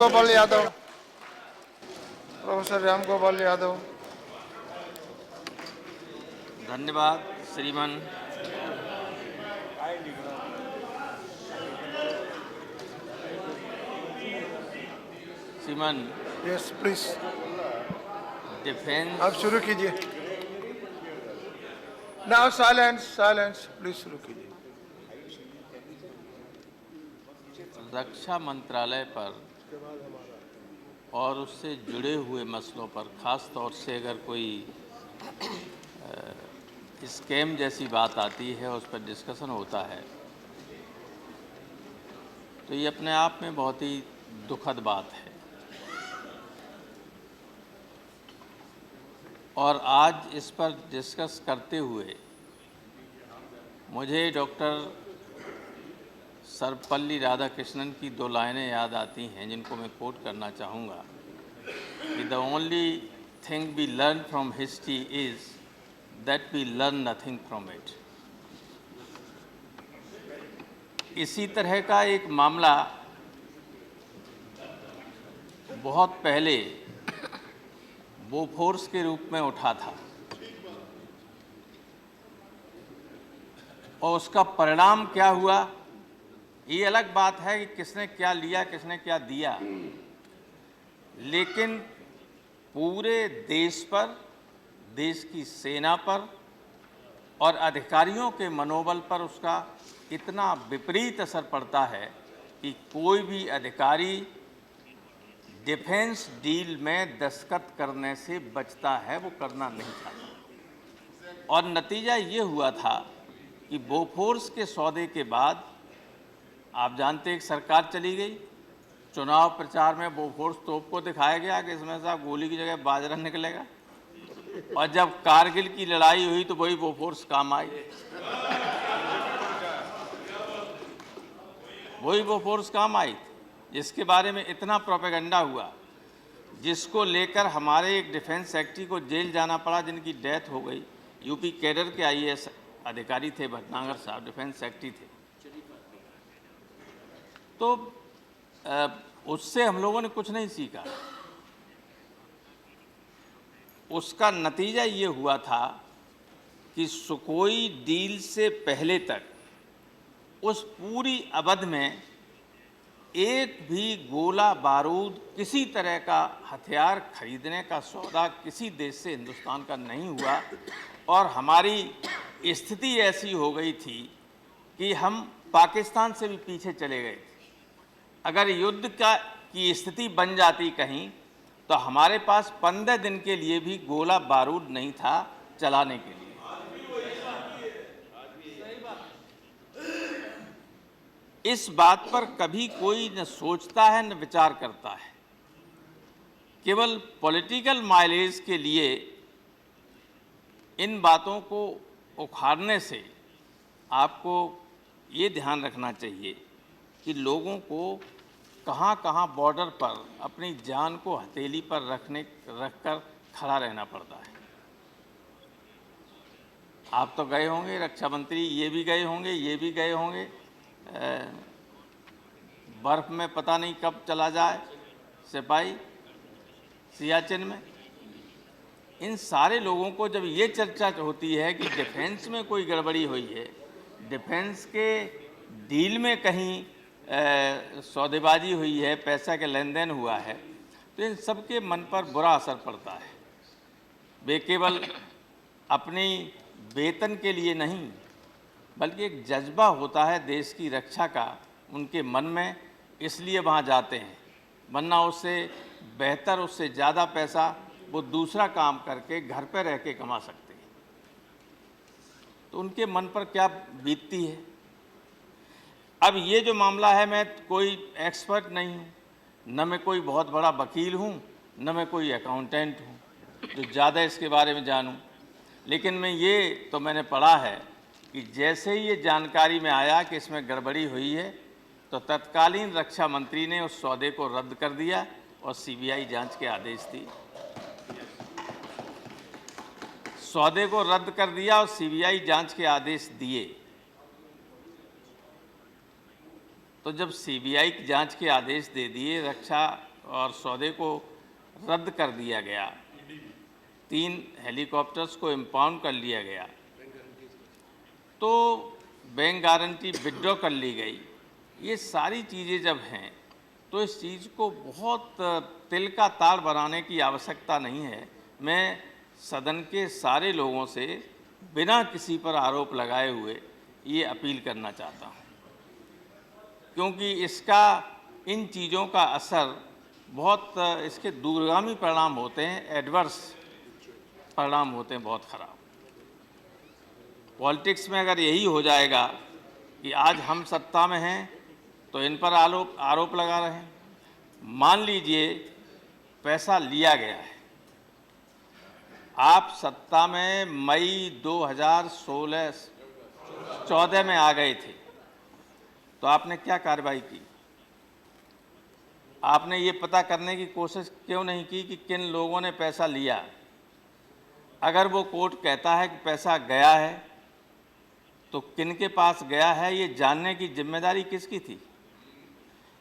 Gopal Yadav, professor Ram Gopal Yadav. धन्यवाद श्रीमान। श्रीमान यस प्लीज, डिफेंस। आप शुरू कीजिए। नाउ साइलेंस, साइलेंस प्लीज, शुरू कीजिए। रक्षा मंत्रालय पर और उससे जुड़े हुए मसलों पर ख़ास तौर से अगर कोई स्कैम जैसी बात आती है, उस पर डिस्कशन होता है, तो ये अपने आप में बहुत ही दुखद बात है। और आज इस पर डिस्कस करते हुए मुझे डॉक्टर सर्वपल्ली राधाकृष्णन की दो लाइनें याद आती हैं, जिनको मैं कोट करना चाहूँगा कि the only thing we learn from history is that we learn nothing from it. इसी तरह का एक मामला बहुत पहले बोफोर्स के रूप में उठा था और उसका परिणाम क्या हुआ, ये अलग बात है कि किसने क्या लिया, किसने क्या दिया, लेकिन पूरे देश पर, देश की सेना पर और अधिकारियों के मनोबल पर उसका इतना विपरीत असर पड़ता है कि कोई भी अधिकारी डिफेंस डील में दस्तखत करने से बचता है, वो करना नहीं चाहता। और नतीजा ये हुआ था कि बोफोर्स के सौदे के बाद आप जानते एक सरकार चली गई, चुनाव प्रचार में बोफोर्स तोप को दिखाया गया कि इसमें से गोली की जगह बाजरा निकलेगा, और जब कारगिल की लड़ाई हुई तो वही बोफोर्स काम आई, वही बोफोर्स काम आई, जिसके बारे में इतना प्रोपेगेंडा हुआ, जिसको लेकर हमारे एक डिफेंस सेक्रेटरी को जेल जाना पड़ा, जिनकी डेथ हो गई। यूपी कैडर के आईएएस अधिकारी थे, भटनागर साहब डिफेंस सेक्रेटरी थे। तो उससे हम लोगों ने कुछ नहीं सीखा। उसका नतीजा ये हुआ था कि सुकोई डील से पहले तक उस पूरी अवधि में एक भी गोला बारूद, किसी तरह का हथियार खरीदने का सौदा किसी देश से हिंदुस्तान का नहीं हुआ। और हमारी स्थिति ऐसी हो गई थी कि हम पाकिस्तान से भी पीछे चले गए थे। अगर युद्ध की स्थिति बन जाती कहीं, तो हमारे पास 15 दिन के लिए भी गोला बारूद नहीं था चलाने के लिए। इस बात पर कभी कोई न सोचता है न विचार करता है। केवल पॉलिटिकल माइलेज के लिए इन बातों को उखाड़ने से आपको ये ध्यान रखना चाहिए कि लोगों को कहाँ बॉर्डर पर अपनी जान को हथेली पर रखकर खड़ा रहना पड़ता है। आप तो गए होंगे, रक्षा मंत्री ये भी गए होंगे, ये भी गए होंगे। बर्फ़ में पता नहीं कब चला जाए सिपाही सियाचिन में। इन सारे लोगों को जब ये चर्चा होती है कि डिफेंस में कोई गड़बड़ी हुई है, डिफेंस के डील में कहीं सौदेबाजी हुई है, पैसा के लेन देन हुआ है, तो इन सब के मन पर बुरा असर पड़ता है। वे केवल अपनी वेतन के लिए नहीं, बल्कि एक जज्बा होता है देश की रक्षा का उनके मन में, इसलिए वहाँ जाते हैं। वरना उससे बेहतर, उससे ज़्यादा पैसा वो दूसरा काम करके घर पर रह के कमा सकते हैं। तो उनके मन पर क्या बीतती है। अब ये जो मामला है, मैं कोई एक्सपर्ट नहीं हूँ, न मैं कोई बहुत बड़ा वकील हूँ, न मैं कोई अकाउंटेंट हूँ जो ज़्यादा इसके बारे में जानूँ। लेकिन मैंने पढ़ा है कि जैसे ही ये जानकारी में आया कि इसमें गड़बड़ी हुई है, तो तत्कालीन रक्षा मंत्री ने उस सौदे को रद्द कर दिया और सीबीआई जांच के आदेश दिए। सौदे को रद्द कर दिया और सीबीआई जांच के आदेश दिए। तो जब सीबीआई की जांच के आदेश दे दिए, रक्षा और सौदे को रद्द कर दिया गया, 3 हेलीकॉप्टर्स को इम्पाउंड कर लिया गया, तो बैंक गारंटी विड्रॉ कर ली गई। ये सारी चीज़ें जब हैं तो इस चीज़ को बहुत तिल का ताड़ बनाने की आवश्यकता नहीं है। मैं सदन के सारे लोगों से बिना किसी पर आरोप लगाए हुए ये अपील करना चाहता हूँ, क्योंकि इसका इन चीज़ों का असर बहुत इसके दूरगामी परिणाम होते हैं, एडवर्स परिणाम होते हैं, बहुत ख़राब। पॉलिटिक्स में अगर यही हो जाएगा कि आज हम सत्ता में हैं तो इन पर आरोप लगा रहे हैं, मान लीजिए पैसा लिया गया है, आप सत्ता में मई 2014 में आ गए थे, तो आपने क्या कार्रवाई की? आपने ये पता करने की कोशिश क्यों नहीं की कि किन लोगों ने पैसा लिया? अगर वो कोर्ट कहता है कि पैसा गया है तो किन के पास गया है, ये जानने की जिम्मेदारी किसकी थी?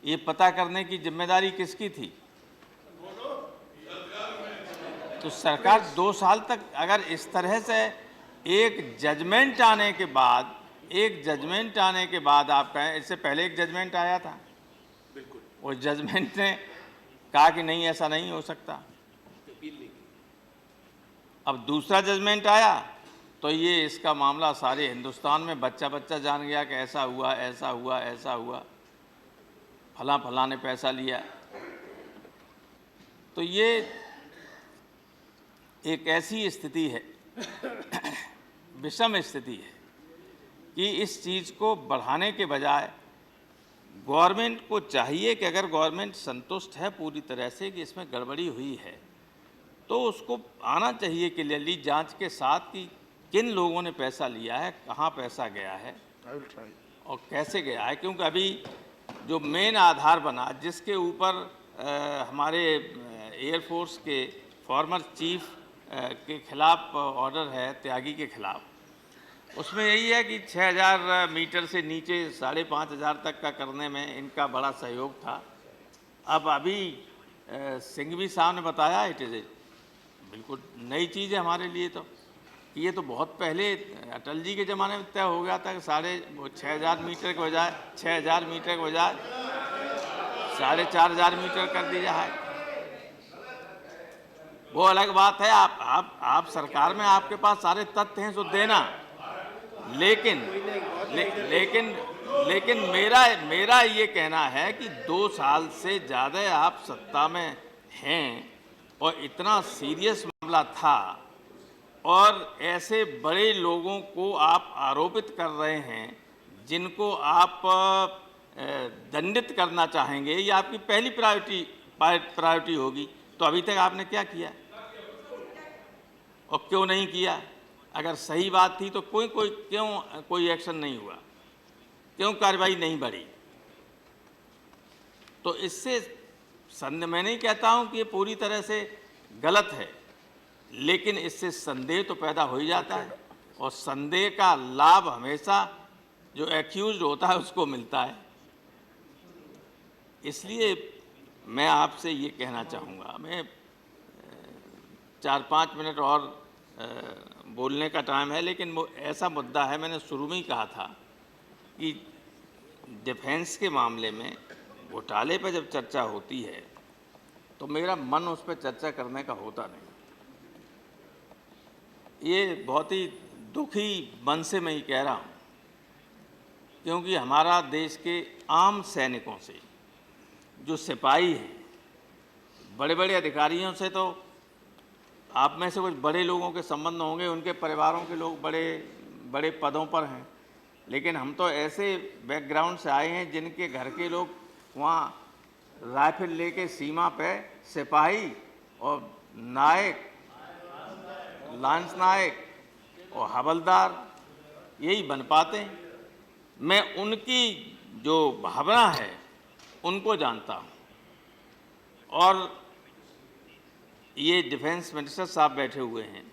ये पता करने की जिम्मेदारी किसकी थी? तो सरकार 2 साल तक अगर इस तरह से एक जजमेंट आने के बाद आप कहें, इससे पहले एक जजमेंट आया था, उस जजमेंट ने कहा कि नहीं, ऐसा नहीं हो सकता। अब दूसरा जजमेंट आया तो ये इसका मामला सारे हिंदुस्तान में बच्चा जान गया कि ऐसा हुआ, फला ने पैसा लिया। तो ये एक ऐसी स्थिति है, विषम स्थिति है कि इस चीज़ को बढ़ाने के बजाय गवर्नमेंट को चाहिए कि अगर गवर्नमेंट संतुष्ट है पूरी तरह से कि इसमें गड़बड़ी हुई है, तो उसको आना चाहिए क्लियरली जांच के साथ कि किन लोगों ने पैसा लिया है, कहाँ पैसा गया है और कैसे गया है। क्योंकि अभी जो मेन आधार बना, जिसके ऊपर हमारे एयरफोर्स के फॉर्मर चीफ के खिलाफ ऑर्डर है, त्यागी के खिलाफ, उसमें यही है कि 6000 मीटर से नीचे 5500 तक का करने में इनका बड़ा सहयोग था। अब अभी सिंघवी साहब ने बताया, इट इज़ बिल्कुल नई चीज़ है हमारे लिए, तो कि ये तो बहुत पहले अटल जी के ज़माने में तय हो गया था कि 6000 मीटर के बजाय 4500 मीटर कर दी जाए। वो अलग बात है, आप सरकार में, आपके पास सारे तथ्य हैं, सो देना। लेकिन मेरा ये कहना है कि 2 साल से ज़्यादा आप सत्ता में हैं और इतना सीरियस मामला था और ऐसे बड़े लोगों को आप आरोपित कर रहे हैं जिनको आप दंडित करना चाहेंगे, ये आपकी पहली प्रायोरिटी होगी। तो अभी तक आपने क्या किया और क्यों नहीं किया? अगर सही बात थी तो क्यों कोई एक्शन नहीं हुआ, क्यों कार्रवाई नहीं बढ़ी? तो इससे मैं नहीं कहता हूं कि ये पूरी तरह से गलत है, लेकिन इससे संदेह तो पैदा हो ही जाता है और संदेह का लाभ हमेशा जो एक्यूज्ड होता है उसको मिलता है। इसलिए मैं आपसे ये कहना चाहूँगा, मैं 4-5 मिनट और बोलने का टाइम है, लेकिन वो ऐसा मुद्दा है, मैंने शुरू में ही कहा था कि डिफेंस के मामले में घोटाले पर जब चर्चा होती है तो मेरा मन उस पर चर्चा करने का होता नहीं। ये बहुत ही दुखी मन से मैं ये कह रहा हूँ, क्योंकि हमारा देश के आम सैनिकों से, जो सिपाही हैं, बड़े बड़े अधिकारियों से, तो आप में से कुछ बड़े लोगों के संबंध होंगे, उनके परिवारों के लोग बड़े बड़े पदों पर हैं, लेकिन हम तो ऐसे बैकग्राउंड से आए हैं जिनके घर के लोग वहाँ राइफल लेके सीमा पे सिपाही और नायक, लांस नायक और हवलदार यही बन पाते हैं। मैं उनकी जो भावना है उनको जानता हूँ। और ये डिफेंस मिनिस्टर साहब बैठे हुए हैं,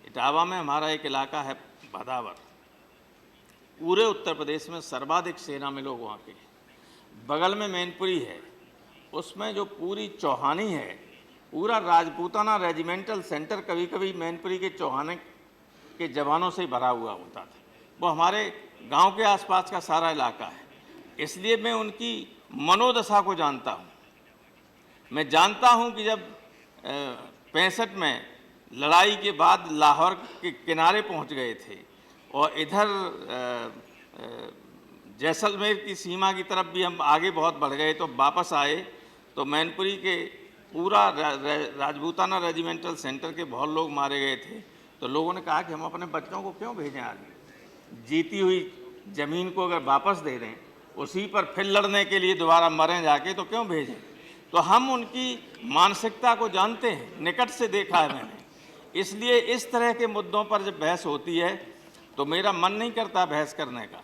इटावा में हमारा एक इलाका है भदावर, पूरे उत्तर प्रदेश में सर्वाधिक सेना में लोग वहाँ के हैं। बगल में मैनपुरी है, उसमें जो पूरी चौहानी है, पूरा राजपूताना रेजिमेंटल सेंटर कभी कभी मैनपुरी के चौहाने के जवानों से भरा हुआ होता था। वो हमारे गांव के आसपास का सारा इलाका है, इसलिए मैं उनकी मनोदशा को जानता हूँ। मैं जानता हूँ कि जब 65 में लड़ाई के बाद लाहौर के किनारे पहुँच गए थे और इधर जैसलमेर की सीमा की तरफ भी हम आगे बहुत बढ़ गए, तो वापस आए तो मैनपुरी के पूरा राजपूताना रेजिमेंटल सेंटर के बहुत लोग मारे गए थे। तो लोगों ने कहा कि हम अपने बच्चों को क्यों भेजें आगे, जीती हुई ज़मीन को अगर वापस दे दें, उसी पर फिर लड़ने के लिए दोबारा मरें जाके, तो क्यों भेजें। तो हम उनकी मानसिकता को जानते हैं, निकट से देखा है मैंने। इसलिए इस तरह के मुद्दों पर जब बहस होती है तो मेरा मन नहीं करता बहस करने का।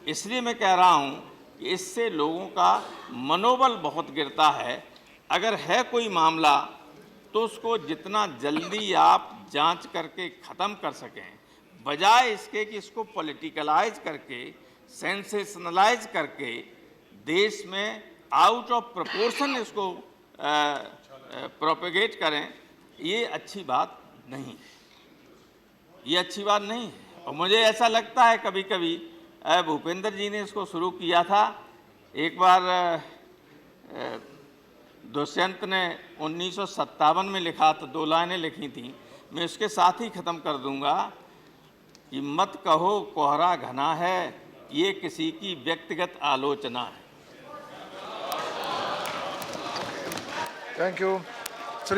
इसलिए मैं कह रहा हूँ कि इससे लोगों का मनोबल बहुत गिरता है। अगर है कोई मामला तो उसको जितना जल्दी आप जांच करके ख़त्म कर सकें, बजाय इसके कि इसको पॉलिटिकलाइज करके, सेंसेशनलाइज करके देश में आउट ऑफ प्रोपोर्शन इसको प्रोपेगेट करें, ये अच्छी बात नहीं है, ये अच्छी बात नहीं है। और मुझे ऐसा लगता है कभी कभी भूपेंद्र जी ने इसको शुरू किया था। एक बार दुष्यंत ने 1957 में लिखा था, 2 लाइनें लिखी थी, मैं उसके साथ ही ख़त्म कर दूंगा कि मत कहो कोहरा घना है, ये किसी की व्यक्तिगत आलोचना है। Thank you.